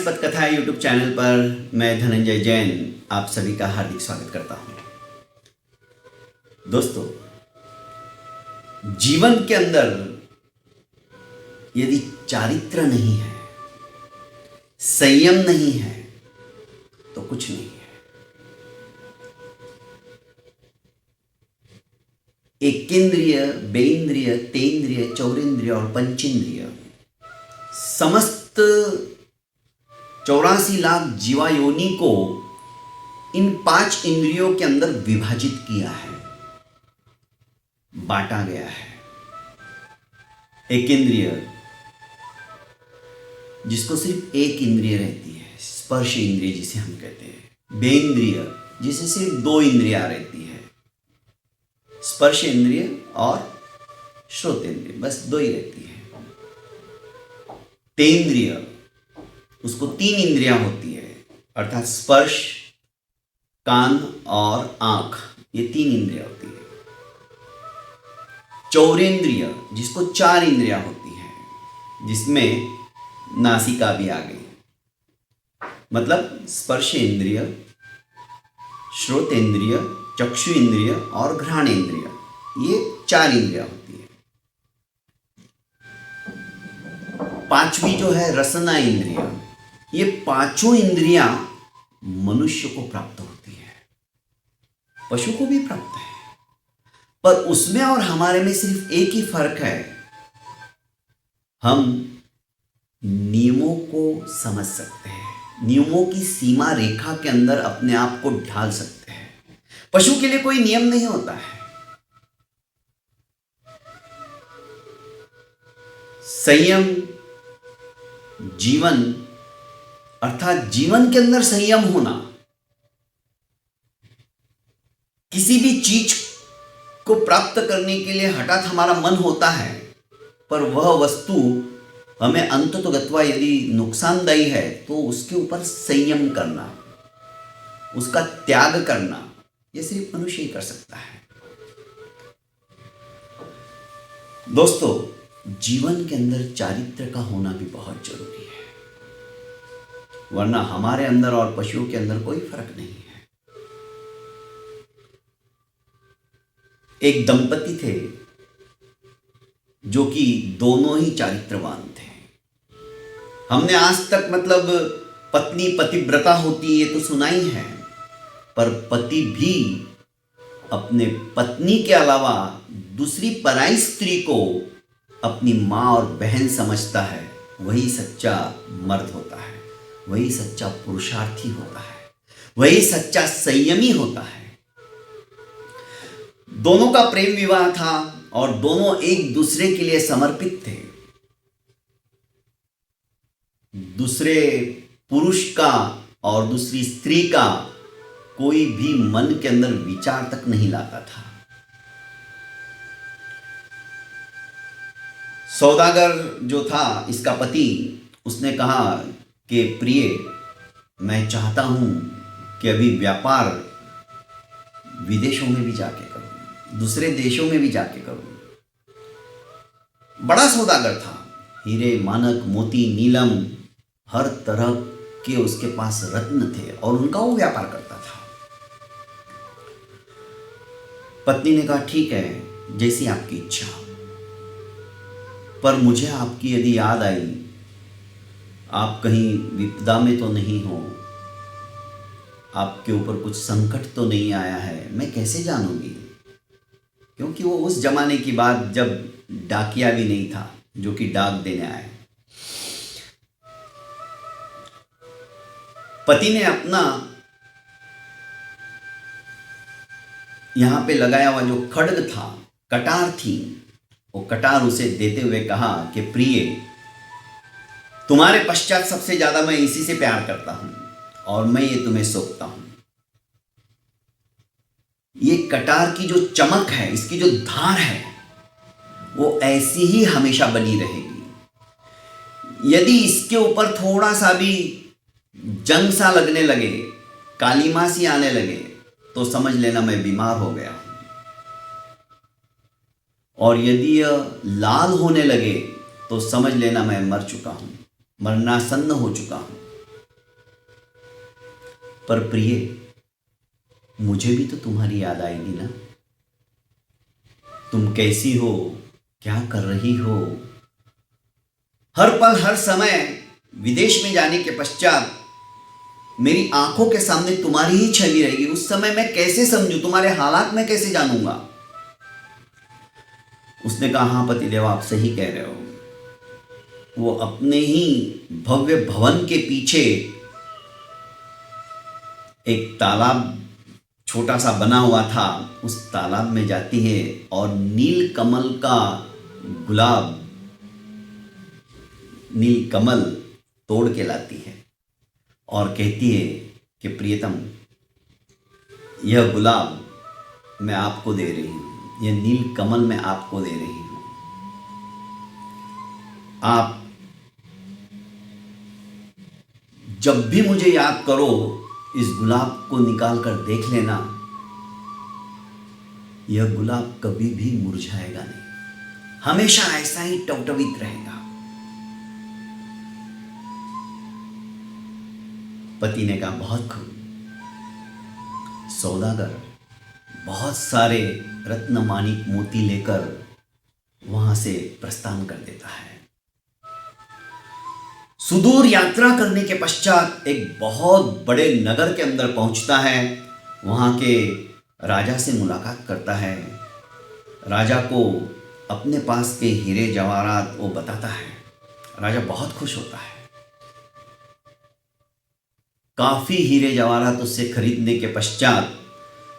पथकथा YouTube channel पर मैं धनंजय जैन आप सभी का हार्दिक स्वागत करता हूं। दोस्तों, जीवन के अंदर यदि चारित्र नहीं है, संयम नहीं है, तो कुछ नहीं है। एकेंद्रिय, बेइंद्रिय, तेंद्रिय, चौरेंद्रिय और पंचेंद्रिय समस्त 84 लाख जीवायोनि को इन 5 इंद्रियों के अंदर विभाजित किया है, बांटा गया है। एक इंद्रिय जिसको सिर्फ एक इंद्रिय रहती है, स्पर्श इंद्रिय जिसे हम कहते हैं। बेइंद्रिय जिसे सिर्फ 2 इंद्रियां रहती है, स्पर्श इंद्रिय और श्रोतेंद्रिय, बस 2 ही रहती है। तेंद्रिय उसको 3 इंद्रियां होती है, अर्थात स्पर्श, कान और आंख, ये 3 इंद्रियां होती है। चौरेंद्रिय जिसको 4 इंद्रियां होती है, जिसमें नासिका भी आ गई, मतलब स्पर्श इंद्रिय, श्रोतेंद्रिय, चक्षु इंद्रिय और घ्राणेंद्रिय, ये 4 इंद्रियां होती है। 5वीं जो है रसना इंद्रिय, ये 5 इंद्रियां मनुष्य को प्राप्त होती है, पशु को भी प्राप्त है, पर उसमें और हमारे में सिर्फ एक ही फर्क है, हम नियमों को समझ सकते हैं, नियमों की सीमा रेखा के अंदर अपने आप को ढाल सकते हैं। पशु के लिए कोई नियम नहीं होता है। संयम जीवन, अर्थात जीवन के अंदर संयम होना, किसी भी चीज को प्राप्त करने के लिए हठात हमारा मन होता है, पर वह वस्तु हमें अंततोगत्वा यदि नुकसानदायी है तो उसके ऊपर संयम करना, उसका त्याग करना, यह सिर्फ मनुष्य ही कर सकता है। दोस्तों, जीवन के अंदर चारित्र का होना भी बहुत जरूरी है, वरना हमारे अंदर और पशुओं के अंदर कोई फर्क नहीं है। एक दंपति थे जो कि दोनों ही चारित्रवान थे। हमने आज तक मतलब पत्नी पतिव्रता होती है तो सुना ही है, पर पति भी अपने पत्नी के अलावा दूसरी पराई स्त्री को अपनी मां और बहन समझता है, वही सच्चा मर्द होता है, वही सच्चा पुरुषार्थी होता है, वही सच्चा संयमी होता है। दोनों का प्रेम विवाह था और दोनों एक दूसरे के लिए समर्पित थे। दूसरे पुरुष का और दूसरी स्त्री का कोई भी मन के अंदर विचार तक नहीं लाता था। सौदागर जो था, इसका पति, उसने कहा कि प्रिय, मैं चाहता हूं कि अभी व्यापार विदेशों में भी जाके करूं, दूसरे देशों में भी जाके करूं। बड़ा सौदागर था, हीरे, मानक, मोती, नीलम, हर तरह के उसके पास रत्न थे और उनका वो व्यापार करता था। पत्नी ने कहा, ठीक है, जैसी आपकी इच्छा, पर मुझे आपकी यदि याद आई, आप कहीं विपदा में तो नहीं हो, आपके ऊपर कुछ संकट तो नहीं आया है, मैं कैसे जानूंगी? क्योंकि वो उस जमाने की बात जब डाकिया भी नहीं था जो कि डाक देने आए। पति ने अपना यहां पे लगाया हुआ जो खड्ग था, कटार थी, वो कटार उसे देते हुए कहा कि प्रिय, तुम्हारे पश्चात सबसे ज्यादा मैं इसी से प्यार करता हूं और मैं ये तुम्हें सौंपता हूं। ये कटार की जो चमक है, इसकी जो धार है, वो ऐसी ही हमेशा बनी रहेगी। यदि इसके ऊपर थोड़ा सा भी जंग सा लगने लगे, कालीमा सी आने लगे, तो समझ लेना मैं बीमार हो गया। और यदि यह लाल होने लगे तो समझ लेना मैं मर चुका हूं, मरनासन्न हो चुका हूं। पर प्रिय, मुझे भी तो तुम्हारी याद आएगी ना। तुम कैसी हो, क्या कर रही हो। हर पल हर समय विदेश में जाने के पश्चात मेरी आंखों के सामने तुम्हारी ही छवि रहेगी। उस समय मैं कैसे समझूं, तुम्हारे हालात में कैसे जानूंगा। उसने कहा, हाँ पतिदेव, आप सही कह रहे हो। वो अपने ही भव्य भवन के पीछे एक तालाब छोटा सा बना हुआ था, उस तालाब में जाती है और नील कमल का गुलाब, नील कमल तोड़ के लाती है और कहती है कि प्रियतम, यह गुलाब मैं आपको दे रही हूं, यह नील कमल मैं आपको दे रही हूं। आप जब भी मुझे याद करो, इस गुलाब को निकाल कर देख लेना, यह गुलाब कभी भी मुरझाएगा नहीं, हमेशा ऐसा ही टवटवीत रहेगा। पति ने कहा, बहुत खूब। सौदागर बहुत सारे रत्न माणिक मोती लेकर वहां से प्रस्थान कर देता है। सुदूर यात्रा करने के पश्चात एक बहुत बड़े नगर के अंदर पहुंचता है। वहां के राजा से मुलाकात करता है। राजा को अपने पास के हीरे जवाहरात वो बताता है। राजा बहुत खुश होता है। काफी हीरे जवाहरात उससे खरीदने के पश्चात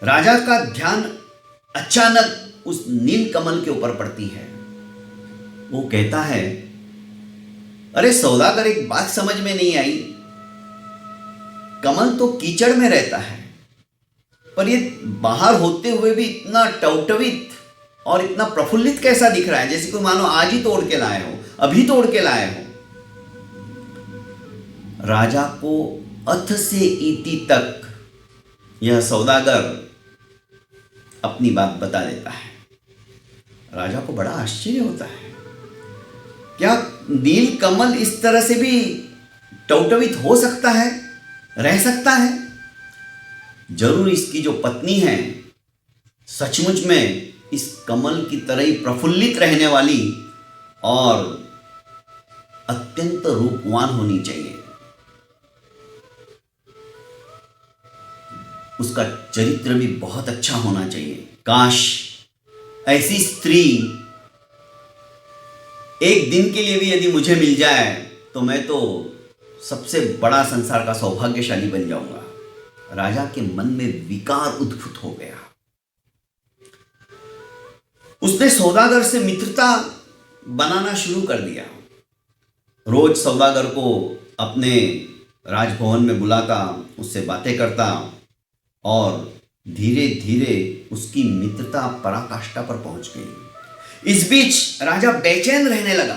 राजा का ध्यान अचानक उस नील कमल के ऊपर पड़ती है। वो कहता है, अरे सौदागर, एक बात समझ में नहीं आई। कमल तो कीचड़ में रहता है, पर ये बाहर होते हुए भी इतना टवटवित और इतना प्रफुल्लित कैसा दिख रहा है, जैसे कोई मानो आज ही तोड़ के लाए हो, अभी तोड़ के लाए हो। राजा को अथ से इति तक यह सौदागर अपनी बात बता देता है। राजा को बड़ा आश्चर्य होता है, क्या नील कमल इस तरह से भी टवटवित हो सकता है, रह सकता है? जरूर इसकी जो पत्नी है सचमुच में इस कमल की तरह ही प्रफुल्लित रहने वाली और अत्यंत रूपवान होनी चाहिए। उसका चरित्र भी बहुत अच्छा होना चाहिए। काश ऐसी स्त्री एक दिन के लिए भी यदि मुझे मिल जाए तो मैं तो सबसे बड़ा संसार का सौभाग्यशाली बन जाऊंगा। राजा के मन में विकार उद्भूत हो गया। उसने सौदागर से मित्रता बनाना शुरू कर दिया। रोज सौदागर को अपने राजभवन में बुलाता, उससे बातें करता और धीरे धीरे उसकी मित्रता पराकाष्ठा पर पहुंच गई। इस बीच राजा बेचैन रहने लगा।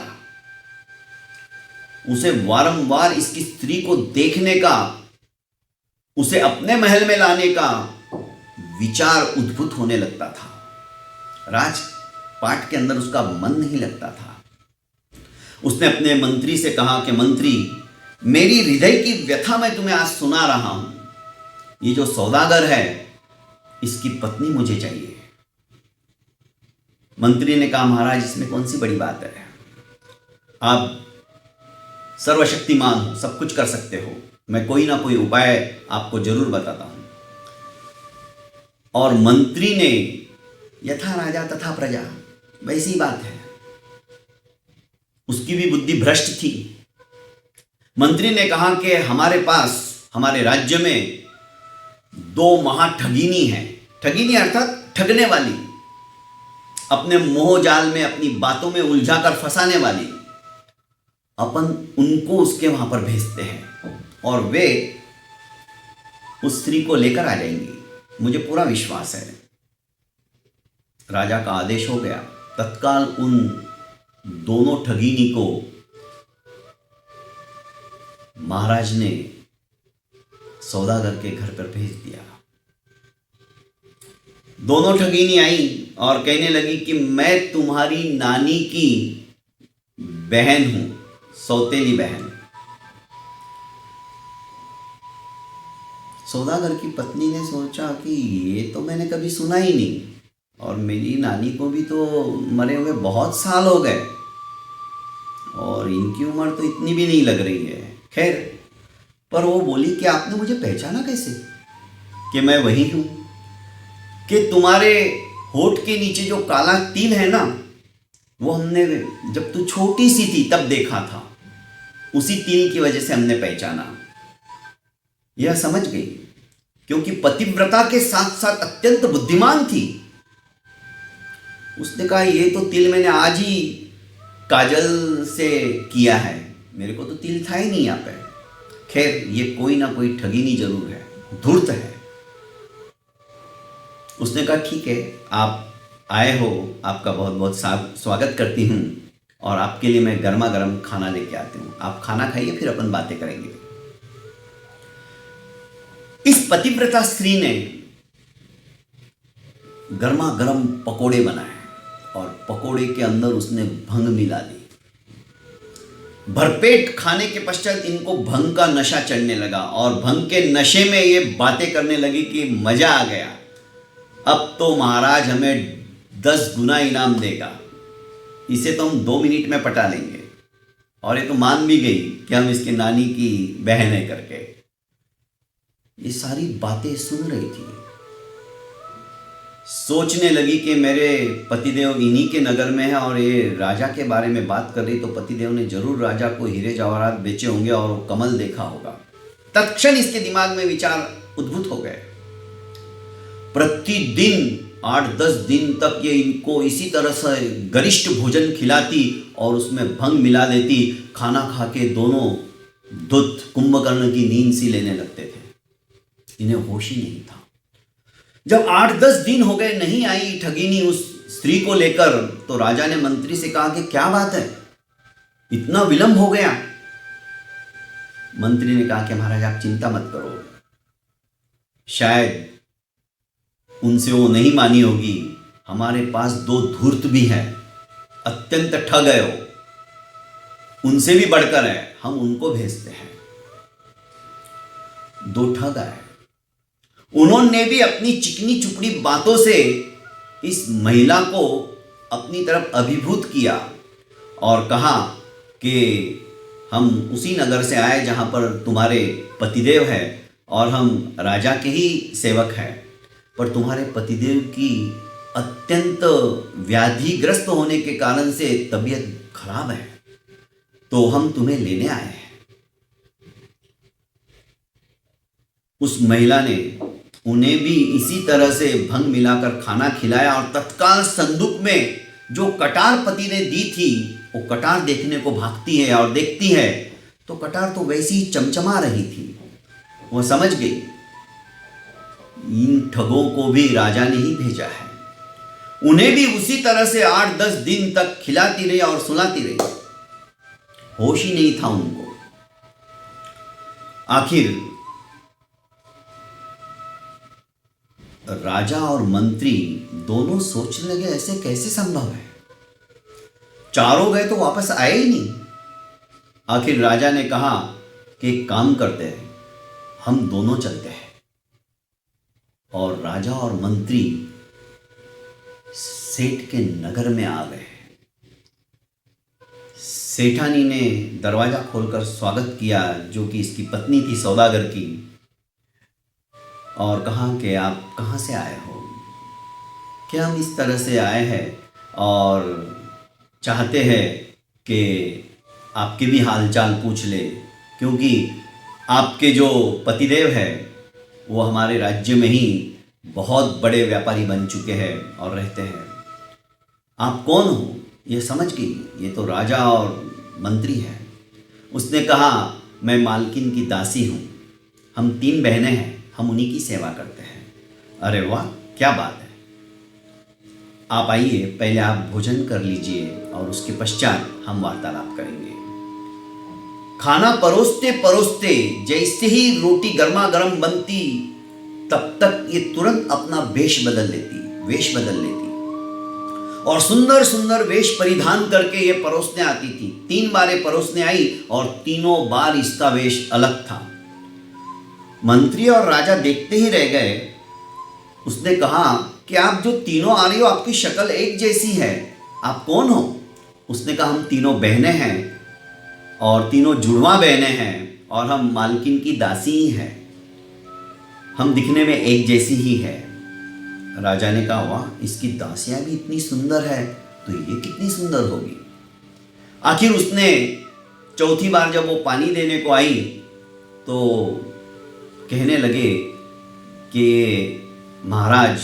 उसे वारंवार इसकी स्त्री को देखने का, उसे अपने महल में लाने का विचार उद्भूत होने लगता था। राजपाट के अंदर उसका मन नहीं लगता था। उसने अपने मंत्री से कहा कि मंत्री, मेरी हृदय की व्यथा मैं तुम्हें आज सुना रहा हूं। ये जो सौदागर है, इसकी पत्नी मुझे चाहिए। मंत्री ने कहा, महाराज, इसमें कौन सी बड़ी बात है? आप सर्वशक्तिमान हो, सब कुछ कर सकते हो। मैं कोई ना कोई उपाय आपको जरूर बताता हूं। और मंत्री ने, यथा राजा तथा प्रजा, वैसी बात है। उसकी भी बुद्धि भ्रष्ट थी। मंत्री ने कहा कि हमारे पास, हमारे राज्य में 2 महाठगिनी हैं। ठगिनी अर्थात ठगने वाली, अपने मोह जाल में, अपनी बातों में उलझाकर फंसाने वाली। अपन उनको उसके वहां पर भेजते हैं और वे उस स्त्री को लेकर आ जाएंगी, मुझे पूरा विश्वास है। राजा का आदेश हो गया। तत्काल उन दोनों ठगिनी को महाराज ने सौदागर के घर पर भेज दिया। दोनों ठगिनी आई और कहने लगी कि मैं तुम्हारी नानी की बहन हूं, सौतेली बहन। सौदागर की पत्नी ने सोचा कि ये तो मैंने कभी सुना ही नहीं, और मेरी नानी को भी तो मरे हुए बहुत साल हो गए और इनकी उम्र तो इतनी भी नहीं लग रही है। खैर, पर वो बोली कि आपने मुझे पहचाना कैसे कि मैं वही हूँ, कि तुम्हारे होठ के नीचे जो काला तिल है ना, वो हमने जब तू छोटी सी थी तब देखा था, उसी तिल की वजह से हमने पहचाना। यह समझ गई, क्योंकि पतिव्रता के साथ साथ अत्यंत बुद्धिमान थी। उसने कहा ये तो तिल मैंने आज ही काजल से किया है, मेरे को तो तिल था ही नहीं यहाँ पे। खैर, ये कोई ना कोई ठगिनी जरूर है, धूर्त है। उसने कहा ठीक है, आप आए हो, आपका बहुत बहुत स्वागत करती हूँ, और आपके लिए मैं गर्मा गर्म खाना लेके आती हूँ। आप खाना खाइए, फिर अपन बातें करेंगे। इस पतिव्रता स्त्री ने गर्मा गर्म पकोड़े बनाए और पकोड़े के अंदर उसने भंग मिला दी। भरपेट खाने के पश्चात इनको भंग का नशा चढ़ने लगा और भंग के नशे में ये बातें करने लगी कि मजा आ गया, अब तो महाराज हमें 10 गुना इनाम देगा, इसे तो हम 2 मिनट में पटा लेंगे। और ये तो मान भी गई कि हम इसके नानी की बहन है करके। ये सारी बातें सुन रही थी, सोचने लगी कि मेरे पतिदेव इन्हीं के नगर में है और ये राजा के बारे में बात कर रही, तो पतिदेव ने जरूर राजा को हीरे जवाहरात बेचे होंगे और वो कमल देखा होगा। तत्क्षण इसके दिमाग में विचार उद्भूत हो गए। प्रतिदिन 8-10 दिन तक ये इनको इसी तरह से गरिष्ठ भोजन खिलाती और उसमें भंग मिला देती। खाना खा के दोनों दूत कुंभकर्ण की नींद सी लेने लगते थे, इन्हें होश ही नहीं था। जब 8-10 दिन हो गए नहीं आई ठगिनी उस स्त्री को लेकर, तो राजा ने मंत्री से कहा कि क्या बात है, इतना विलंब हो गया। मंत्री ने कहा कि महाराज आप चिंता मत करो, शायद उनसे वो नहीं मानी होगी, हमारे पास 2 धूर्त भी हैं, अत्यंत ठग है वो, उनसे भी बढ़कर है, हम उनको भेजते हैं। 2 ठग आए, उन्होंने भी अपनी चिकनी चुपड़ी बातों से इस महिला को अपनी तरफ अभिभूत किया और कहा कि हम उसी नगर से आए जहां पर तुम्हारे पतिदेव है और हम राजा के ही सेवक हैं, पर तुम्हारे पतिदेव की अत्यंत व्याधिग्रस्त होने के कारण से तबीयत खराब है, तो हम तुम्हें लेने आए हैं। उस महिला ने उन्हें भी इसी तरह से भंग मिलाकर खाना खिलाया और तत्काल संदूक में जो कटार पति ने दी थी, वो कटार देखने को भागती है और देखती है तो कटार तो वैसी ही चमचमा रही थी। वो समझ गई इन ठगों को भी राजा ने ही भेजा है। उन्हें भी उसी तरह से 8-10 दिन तक खिलाती रही और सुलाती रही, होश ही नहीं था उनको। आखिर राजा और मंत्री दोनों सोचने लगे ऐसे कैसे संभव है, चारों गए तो वापस आए ही नहीं। आखिर राजा ने कहा कि एक काम करते हैं, हम दोनों चलते हैं। और राजा और मंत्री सेठ के नगर में आ गए। सेठानी ने दरवाजा खोलकर स्वागत किया, जो कि इसकी पत्नी थी सौदागर की, और कहा कि आप कहाँ से आए हो, क्या हम इस तरह से आए हैं और चाहते हैं कि आपके भी हालचाल पूछ ले, क्योंकि आपके जो पतिदेव है वो हमारे राज्य में ही बहुत बड़े व्यापारी बन चुके हैं और रहते हैं। आप कौन हो ये समझ गई, ये तो राजा और मंत्री है। उसने कहा मैं मालकिन की दासी हूँ, हम 3 बहनें हैं, हम उन्हीं की सेवा करते हैं। अरे वाह, क्या बात है, आप आइए, पहले आप भोजन कर लीजिए और उसके पश्चात हम वार्तालाप करेंगे। खाना परोसते परोसते जैसे ही रोटी गर्मा गर्म बनती, तब तक ये तुरंत अपना वेश बदल लेती और सुंदर सुंदर वेश परिधान करके ये परोसने आती थी। 3 बार ये परोसने आई और तीनों बार इसका वेश अलग था। मंत्री और राजा देखते ही रह गए। उसने कहा कि आप जो तीनों आ रही हो, आपकी शक्ल एक जैसी है, आप कौन हो? उसने कहा हम तीनों बहनें हैं और तीनों जुड़वा बहनें हैं और हम मालकिन की दासी ही हैं, हम दिखने में एक जैसी ही है। राजा ने कहा वाह, इसकी दासियां भी इतनी सुंदर है तो ये कितनी सुंदर होगी। आखिर उसने चौथी बार जब वो पानी देने को आई तो कहने लगे कि महाराज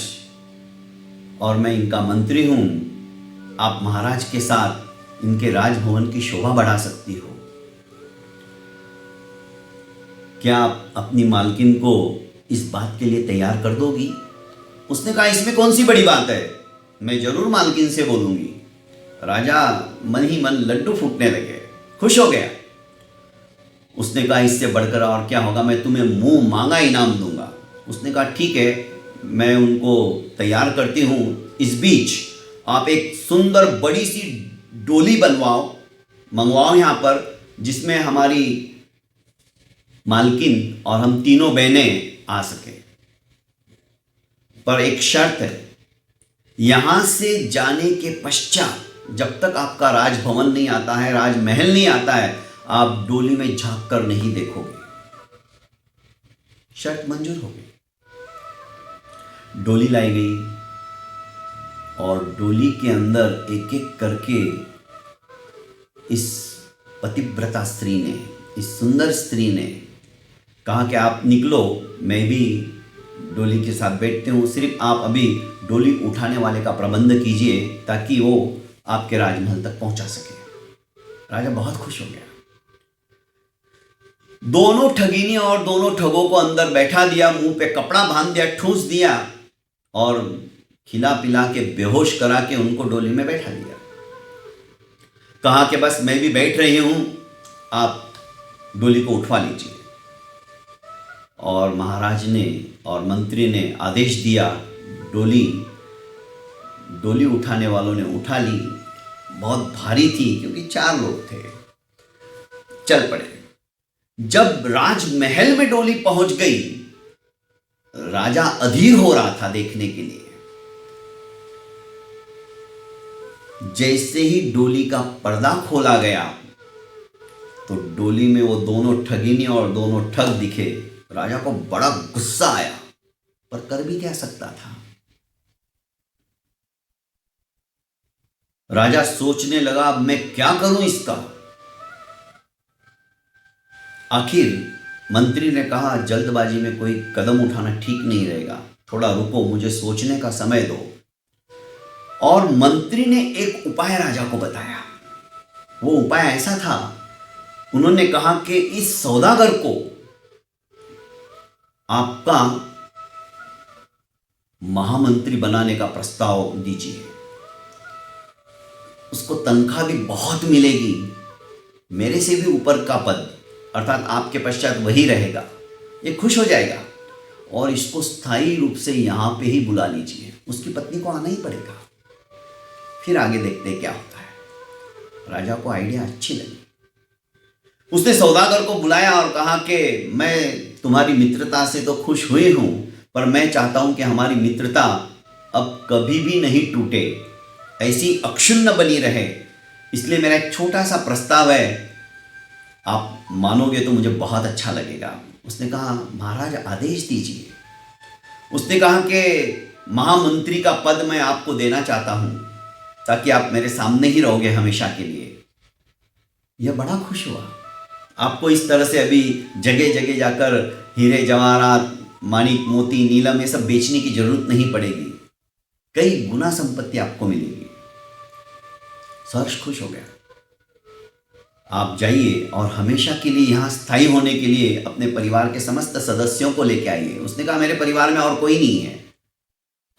और मैं इनका मंत्री हूँ, आप महाराज के साथ इनके राजभवन की शोभा बढ़ा सकती हो। क्या आप अपनी मालकिन को इस बात के लिए तैयार कर दोगी? उसने कहा इसमें कौन सी बड़ी बात है, मैं जरूर मालकिन से बोलूंगी। राजा मन ही मन लड्डू फूटने लगे, खुश हो गया। उसने कहा इससे बढ़कर और क्या होगा, मैं तुम्हें मुंह मांगा इनाम दूंगा। उसने कहा ठीक है, मैं उनको तैयार करती हूँ। इस बीच आप एक सुंदर बड़ी सी डोली मंगवाओ यहाँ पर, जिसमें हमारी मालकिन और हम तीनों बहनें आ सके। पर एक शर्त है, यहां से जाने के पश्चात जब तक आपका राजभवन नहीं आता है, राजमहल नहीं आता है, आप डोली में झांक कर नहीं देखोगे। शर्त मंजूर हो गई। डोली लाई गई और डोली के अंदर एक एक करके इस पतिव्रता स्त्री ने, इस सुंदर स्त्री ने कहा कि आप निकलो, मैं भी डोली के साथ बैठते हूँ, सिर्फ आप अभी डोली उठाने वाले का प्रबंध कीजिए ताकि वो आपके राजमहल तक पहुंचा सके। राजा बहुत खुश हो गया। दोनों ठगिनी और दोनों ठगों को अंदर बैठा दिया, मुंह पे कपड़ा बांध दिया, ठूस दिया और खिला पिला के बेहोश करा के उनको डोली में बैठा दिया। कहा कि बस मैं भी बैठ रही हूं, आप डोली को उठवा लीजिए। और महाराज ने और मंत्री ने आदेश दिया, डोली उठाने वालों ने उठा ली। बहुत भारी थी क्योंकि 4 लोग थे। चल पड़े। जब राजमहल में डोली पहुंच गई, राजा अधीर हो रहा था देखने के लिए। जैसे ही डोली का पर्दा खोला गया तो डोली में वो दोनों ठगिनी और दोनों ठग दिखे। राजा को बड़ा गुस्सा आया, पर कर भी क्या सकता था। राजा सोचने लगा अब मैं क्या करूं इसका। आखिर मंत्री ने कहा जल्दबाजी में कोई कदम उठाना ठीक नहीं रहेगा, थोड़ा रुको, मुझे सोचने का समय दो। और मंत्री ने एक उपाय राजा को बताया। वो उपाय ऐसा था, उन्होंने कहा कि इस सौदागर को आपका महामंत्री बनाने का प्रस्ताव दीजिए, उसको तनख्वाह भी बहुत मिलेगी, मेरे से भी ऊपर का पद, अर्थात आपके पश्चात वही रहेगा। ये खुश हो जाएगा और इसको स्थायी रूप से यहां पे ही बुला लीजिए। उसकी पत्नी को आना ही पड़ेगा, फिर आगे देखते हैं क्या होता है। राजा को आइडिया अच्छी लगी। उसने सौदागर को बुलाया और कहा कि मैं तुम्हारी मित्रता से तो खुश हुई हूं, पर मैं चाहता हूं कि हमारी मित्रता अब कभी भी नहीं टूटे, ऐसी अक्षुण्ण बनी रहे। इसलिए मेरा एक छोटा सा प्रस्ताव है, आप मानोगे तो मुझे बहुत अच्छा लगेगा। उसने कहा महाराज आदेश दीजिए। उसने कहा कि महामंत्री का पद मैं आपको देना चाहता हूं ताकि आप मेरे सामने ही रहोगे हमेशा के लिए। यह बड़ा खुश हुआ। आपको इस तरह से अभी जगह जगह जाकर हीरे जवाहरात, माणिक मोती, नीलम ये सब बेचने की जरूरत नहीं पड़ेगी, कई गुना संपत्ति आपको मिलेगी। सहर्ष खुश हो गया। आप जाइए और हमेशा के लिए यहाँ स्थायी होने के लिए अपने परिवार के समस्त सदस्यों को लेकर आइए। उसने कहा मेरे परिवार में और कोई नहीं है,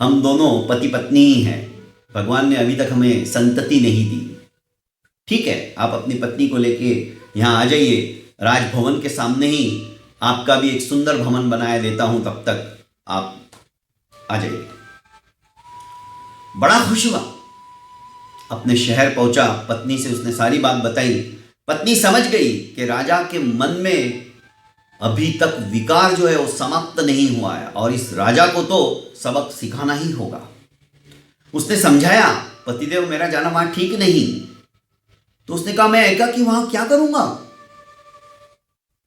हम दोनों पति पत्नी ही हैं, भगवान ने अभी तक हमें संतति नहीं दी। ठीक है, आप अपनी पत्नी को लेके यहाँ आ जाइए, राजभवन के सामने ही आपका भी एक सुंदर भवन बनाया देता हूं, तब तक आप आ जाइए। बड़ा खुश हुआ, अपने शहर पहुंचा, पत्नी से उसने सारी बात बताई। पत्नी समझ गई कि राजा के मन में अभी तक विकार जो है वो समाप्त नहीं हुआ है और इस राजा को तो सबक सिखाना ही होगा। उसने समझाया, पतिदेव मेरा जाना वहां ठीक नहीं। तो उसने कहा, मैं एकाकी वहां क्या करूंगा?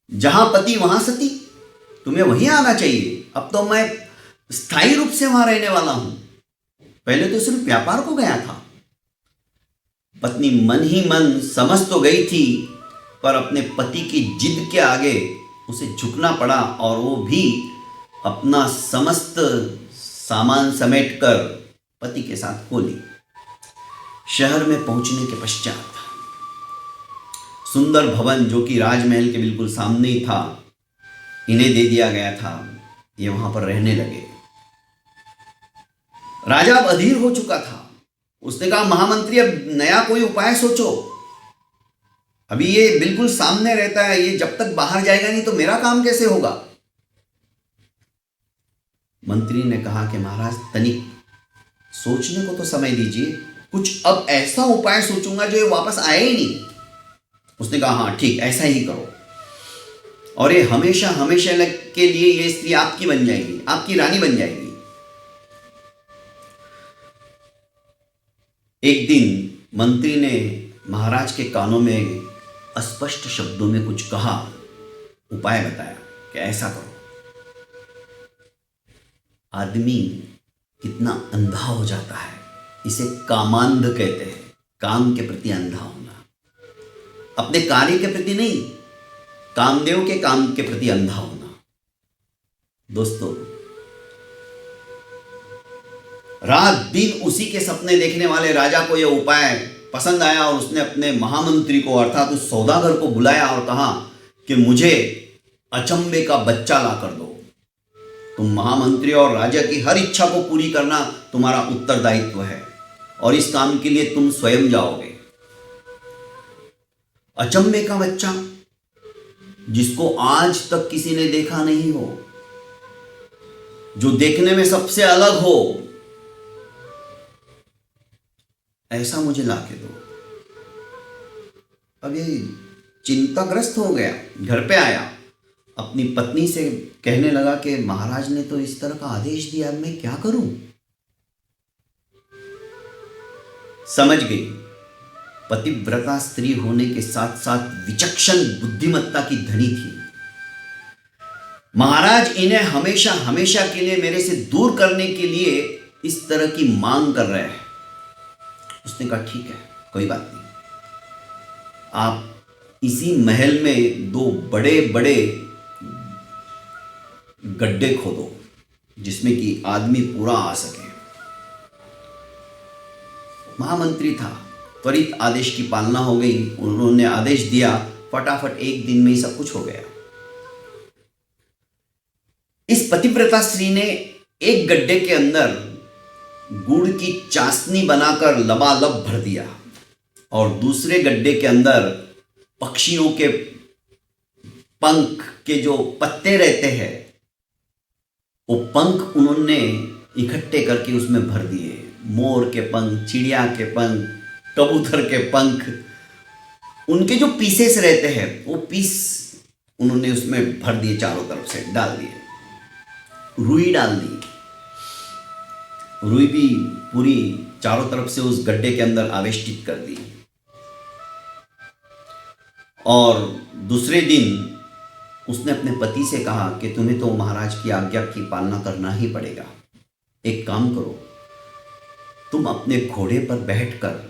जहां पति वहां सती, तुम्हें वहीं आना चाहिए। अब तो मैं स्थायी रूप से वहां रहने वाला हूं। पहले तो सिर्फ व्यापार को गया था। पत्नी मन ही मन समझ तो गई थी, पर अपने पति की जिद के आगे उसे झुकना पड़ा और वो भी अपना समस्त सामान समेटकर पति के साथ बोली। शहर में पहुंचने के पश्चात सुंदर भवन जो कि राजमहल के बिल्कुल सामने ही था, इन्हें दे दिया गया था। ये वहां पर रहने लगे। राजा अब अधीर हो चुका था। उसने कहा, महामंत्री अब नया कोई उपाय सोचो। अभी ये बिल्कुल सामने रहता है, ये जब तक बाहर जाएगा नहीं तो मेरा काम कैसे होगा? मंत्री ने कहा कि महाराज तनिक सोचने को तो समय दीजिए, कुछ अब ऐसा उपाय सोचूंगा जो ये वापस आए ही नहीं। उसने कहा, हाँ ठीक, ऐसा ही करो और ये हमेशा हमेशा के लिए ये स्त्री आपकी बन जाएगी, आपकी रानी बन जाएगी। एक दिन मंत्री ने महाराज के कानों में अस्पष्ट शब्दों में कुछ कहा, उपाय बताया कि ऐसा करो। आदमी कितना अंधा हो जाता है, इसे कामांध कहते हैं। काम के प्रति अंधा होना, अपने कार्य के प्रति नहीं, कामदेव के काम के प्रति अंधा होना। दोस्तों, रात दिन उसी के सपने देखने वाले राजा को यह उपाय पसंद आया और उसने अपने महामंत्री को अर्थात उस सौदागर को बुलाया और कहा कि मुझे अचंबे का बच्चा ला कर दो। तुम महामंत्री और राजा की हर इच्छा को पूरी करना तुम्हारा उत्तरदायित्व है और इस काम के लिए तुम स्वयं जाओगे। अचंबे का बच्चा जिसको आज तक किसी ने देखा नहीं हो, जो देखने में सबसे अलग हो, ऐसा मुझे लाके दो। अब ये चिंताग्रस्त हो गया, घर पे आया, अपनी पत्नी से कहने लगा कि महाराज ने तो इस तरह का आदेश दिया, अब मैं क्या करूं? समझ गई, पतिव्रता स्त्री होने के साथ साथ विचक्षण बुद्धिमत्ता की धनी थी। महाराज इन्हें हमेशा हमेशा के लिए मेरे से दूर करने के लिए इस तरह की मांग कर रहे हैं। उसने कहा, ठीक है, कोई बात नहीं, आप इसी महल में 2 बड़े बड़े गड्ढे खोदो जिसमें कि आदमी पूरा आ सके। महामंत्री था, त्वरित आदेश की पालना हो गई। उन्होंने आदेश दिया, फटाफट एक दिन में ही सब कुछ हो गया। इस पतिव्रता स्त्री ने एक गड्ढे के अंदर गुड़ की चाशनी बनाकर लबालब भर दिया और दूसरे गड्ढे के अंदर पक्षियों के पंख के जो पत्ते रहते हैं, वो पंख उन्होंने इकट्ठे करके उसमें भर दिए। मोर के पंख, चिड़िया के पंख, कबूतर के पंख, उनके जो पीसेस रहते हैं वो पीस उन्होंने उसमें भर दिए, चारों तरफ से डाल दिए। रुई डाल दी, रुई भी पूरी चारों तरफ से उस गड्ढे के अंदर आवेष्टित कर दी। और दूसरे दिन उसने अपने पति से कहा कि तुम्हें तो महाराज की आज्ञा की पालना करना ही पड़ेगा। एक काम करो, तुम अपने घोड़े पर बैठकर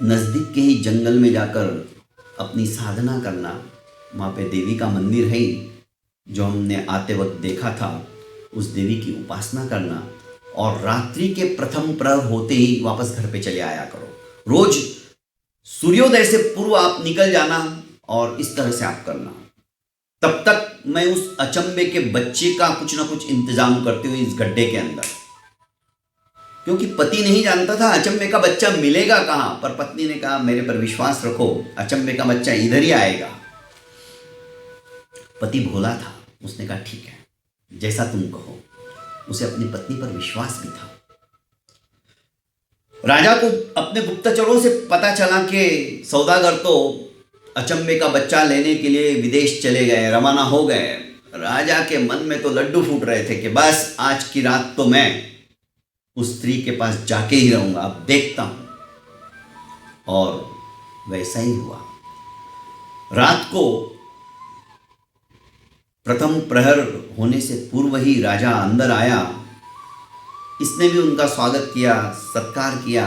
नजदीक के ही जंगल में जाकर अपनी साधना करना। वहां पे देवी का मंदिर है जो हमने आते वक्त देखा था, उस देवी की उपासना करना और रात्रि के प्रथम प्रहर होते ही वापस घर पे चले आया करो। रोज सूर्योदय से पूर्व आप निकल जाना और इस तरह से आप करना। तब तक मैं उस अचंबे के बच्चे का कुछ ना कुछ इंतजाम करते हुए इस गड्ढे के अंदर, क्योंकि पति नहीं जानता था अचंबे का बच्चा मिलेगा कहां, पर पत्नी ने कहा मेरे पर विश्वास रखो, अचंबे का बच्चा इधर ही आएगा। पति भोला था, उसने कहा ठीक है, जैसा तुम कहो। उसे अपनी पत्नी पर विश्वास भी था। राजा को अपने गुप्तचरों से पता चला कि सौदागर तो अचंबे का बच्चा लेने के लिए विदेश चले गए, रवाना हो गए। राजा के मन में तो लड्डू फूट रहे थे कि बस आज की रात तो मैं उस स्त्री के पास जाके ही रहूंगा, अब देखता हूं। और वैसा ही हुआ। रात को प्रथम प्रहर होने से पूर्व ही राजा अंदर आया। इसने भी उनका स्वागत किया, सत्कार किया,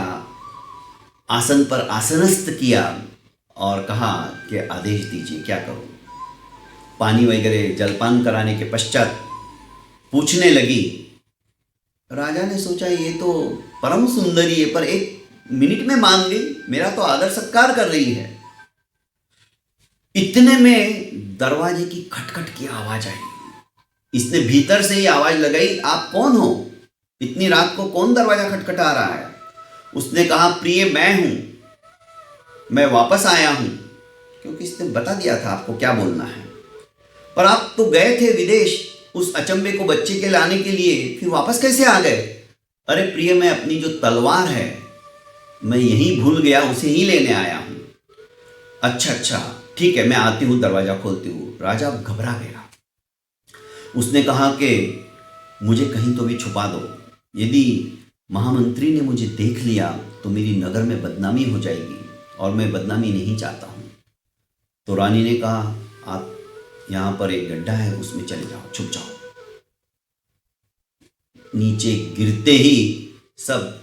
आसन पर आसनस्थ किया और कहा कि आदेश दीजिए, क्या करूं। पानी वगैरह जलपान कराने के पश्चात पूछने लगी। राजा ने सोचा ये तो परम सुंदरी है, पर एक मिनट में मान गई, मेरा तो आदर सत्कार कर रही है। इतने में दरवाजे की खटखट की आवाज आई। इसने भीतर से ही आवाज लगाई, आप कौन हो? इतनी रात को कौन दरवाजा खटखटा रहा है? उसने कहा, प्रिय मैं हूं, मैं वापस आया हूं। क्योंकि इसने बता दिया था आपको क्या बोलना है। पर आप तो गए थे विदेश उस अचंबे को बच्चे के लाने के लिए, फिर वापस कैसे आ गए? अरे प्रिय, मैं अपनी जो तलवार है मैं यहीं भूल गया, उसे ही लेने आया हूं। अच्छा, ठीक है, मैं आती हूं, दरवाजा खोलती हूं। राजा घबरा गया। उसने कहा कि मुझे कहीं तो भी छुपा दो, यदि महामंत्री ने मुझे देख लिया तो मेरी नगर में बदनामी हो जाएगी और मैं बदनामी नहीं चाहता हूं। तो रानी ने कहा, आप यहां पर एक गड्ढा है, उसमें चले जाओ, छुप जाओ। नीचे गिरते ही सब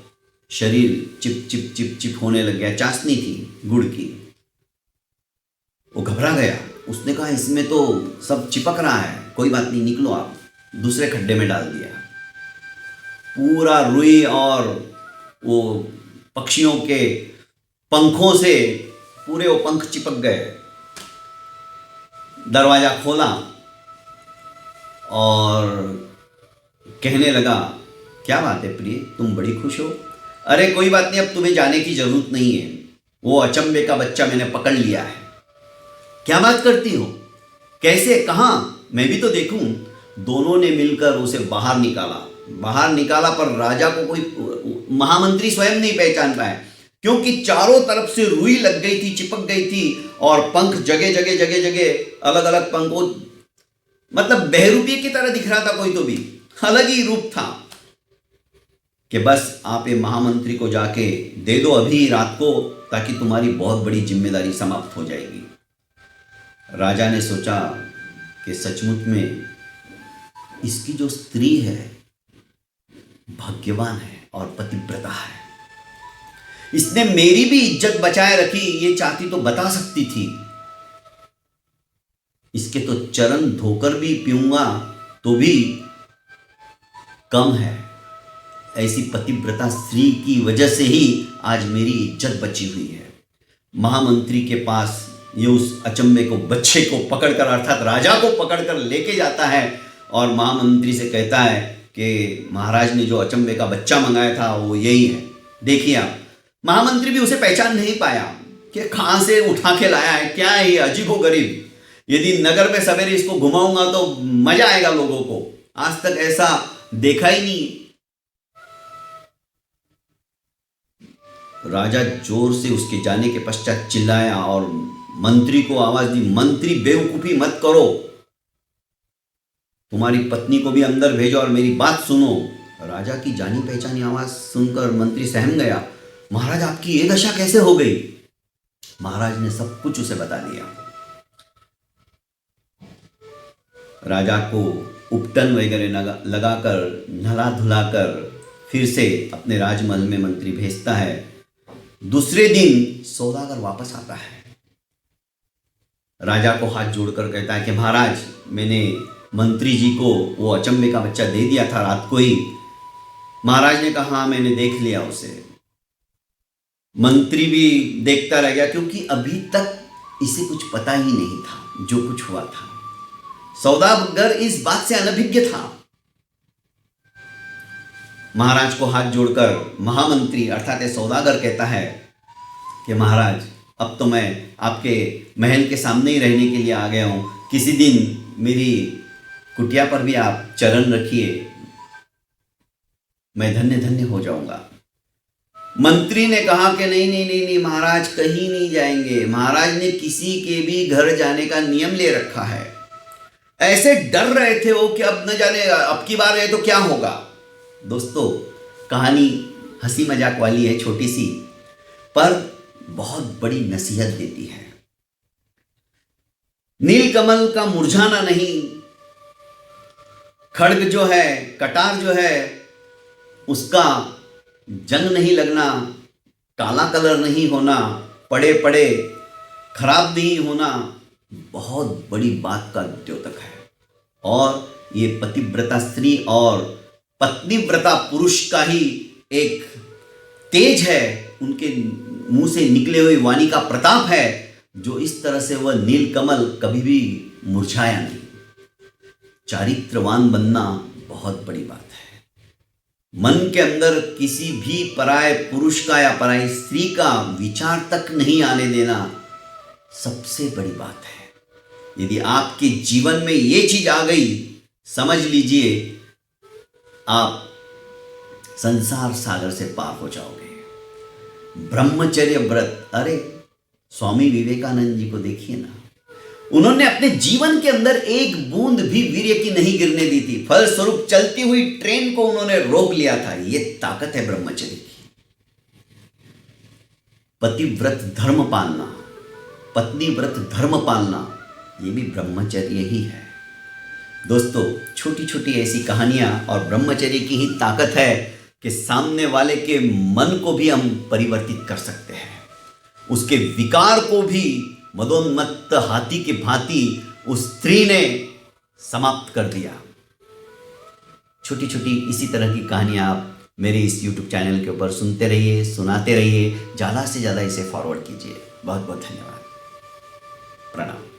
शरीर चिप चिप चिप चिप होने लग गया। चाशनी थी गुड़ की। वो घबरा गया। उसने कहा, इसमें तो सब चिपक रहा है, कोई बात नहीं, निकलो आप। दूसरे खड्डे में डाल दिया। पूरा रुई और वो पक्षियों के पंखों से पूरे वो पंख चिपक गए। दरवाजा खोला और कहने लगा, क्या बात है प्रिय, तुम बड़ी खुश हो? अरे कोई बात नहीं, अब तुम्हें जाने की जरूरत नहीं है, वो अचंबे का बच्चा मैंने पकड़ लिया है। क्या बात करती हो? कैसे, कहां? मैं भी तो देखूं। दोनों ने मिलकर उसे बाहर निकाला, पर राजा को कोई महामंत्री स्वयं नहीं पहचान पाए, क्योंकि चारों तरफ से रुई लग गई थी, चिपक गई थी, और पंख जगह जगह अलग अलग पंखों, मतलब बहरूपी की तरह दिख रहा था। कोई तो भी अलग ही रूप था कि बस आप ये महामंत्री को जाके दे दो अभी रात को, ताकि तुम्हारी बहुत बड़ी जिम्मेदारी समाप्त हो जाएगी। राजा ने सोचा कि सचमुच में इसकी जो स्त्री है भाग्यवान है और पतिव्रता है। इसने मेरी भी इज्जत बचाए रखी, ये चाहती तो बता सकती थी। इसके तो चरण धोकर भी पीऊंगा तो भी कम है। ऐसी पतिव्रता स्त्री की वजह से ही आज मेरी इज्जत बची हुई है। महामंत्री के पास ये उस अचंबे को, बच्चे को पकड़कर, अर्थात राजा को पकड़कर लेके जाता है और महामंत्री से कहता है कि महाराज ने जो अचंबे का बच्चा मंगाया था वो यही है, देखिए आप। महामंत्री भी उसे पहचान नहीं पाया कि कहां से उठा के लाया है, क्या है ये अजीबोगरीब। यदि नगर में सवेरे इसको घुमाऊंगा तो मजा आएगा लोगों को, आज तक ऐसा देखा ही नहीं। राजा जोर से उसके जाने के पश्चात चिल्लाया और मंत्री को आवाज दी, मंत्री बेवकूफी मत करो, तुम्हारी पत्नी को भी अंदर भेजो और मेरी बात सुनो। राजा की जानी पहचानी आवाज सुनकर मंत्री सहम गया। महाराज, आपकी ये दशा कैसे हो गई? महाराज ने सब कुछ उसे बता दिया। राजा को उपटन वगैरह लगाकर, नहला धुलाकर फिर से अपने राजमहल में मंत्री भेजता है। दूसरे दिन सौदागर वापस आता है। राजा को हाथ जोड़कर कहता है कि महाराज, मैंने मंत्री जी को वो अचंबे का बच्चा दे दिया था रात को ही। महाराज ने कहा, हाँ मैंने देख लिया उसे। मंत्री भी देखता रह गया, क्योंकि अभी तक इसे कुछ पता ही नहीं था जो कुछ हुआ था। सौदागर इस बात से अनभिज्ञ था। महाराज को हाथ जोड़कर महामंत्री अर्थात सौदागर कहता है कि महाराज, अब तो मैं आपके महल के सामने ही रहने के लिए आ गया हूं, किसी दिन मेरी कुटिया पर भी आप चरण रखिए, मैं धन्य धन्य हो जाऊंगा। मंत्री ने कहा कि नहीं नहीं नहीं नहीं महाराज, कहीं नहीं जाएंगे। महाराज ने किसी के भी घर जाने का नियम ले रखा है। ऐसे डर रहे थे वो कि अब न जाने अब की बार गए तो क्या होगा। दोस्तों, कहानी हंसी मजाक वाली है, छोटी सी, पर बहुत बड़ी नसीहत देती है। नीलकमल का मुरझाना नहीं, खड्ग जो है, कटार जो है, उसका जंग नहीं लगना, काला कलर नहीं होना, पड़े पड़े खराब नहीं होना, बहुत बड़ी बात का द्योतक है। और ये पतिव्रता स्त्री और पत्नीव्रता पुरुष का ही एक तेज है, उनके मुंह से निकले हुए वाणी का प्रताप है, जो इस तरह से वह नीलकमल कभी भी मुरझाया नहीं। चारित्रवान बनना बहुत बड़ी बात है। मन के अंदर किसी भी पराये पुरुष का या पराई स्त्री का विचार तक नहीं आने देना सबसे बड़ी बात है। यदि आपके जीवन में ये चीज आ गई, समझ लीजिए आप संसार सागर से पार हो जाओगे। ब्रह्मचर्य व्रत, अरे स्वामी विवेकानंद जी को देखिए ना, उन्होंने अपने जीवन के अंदर एक बूंद भी वीर्य की नहीं गिरने दी थी। फलस्वरूप चलती हुई ट्रेन को उन्होंने रोक लिया था। यह ताकत है ब्रह्मचर्य की। पतिव्रत धर्म पालना, पत्नी व्रत धर्म पालना, यह भी ब्रह्मचर्य ही है। दोस्तों, छोटी छोटी ऐसी कहानियां और ब्रह्मचर्य की ही ताकत है कि सामने वाले के मन को भी हम परिवर्तित कर सकते हैं। उसके विकार को भी मदोन्मत्त हाथी की भांति उस स्त्री ने समाप्त कर दिया। छोटी छोटी इसी तरह की कहानियां आप मेरे इस YouTube चैनल के ऊपर सुनते रहिए, सुनाते रहिए, ज़्यादा से ज़्यादा इसे फॉरवर्ड कीजिए। बहुत बहुत धन्यवाद। प्रणाम।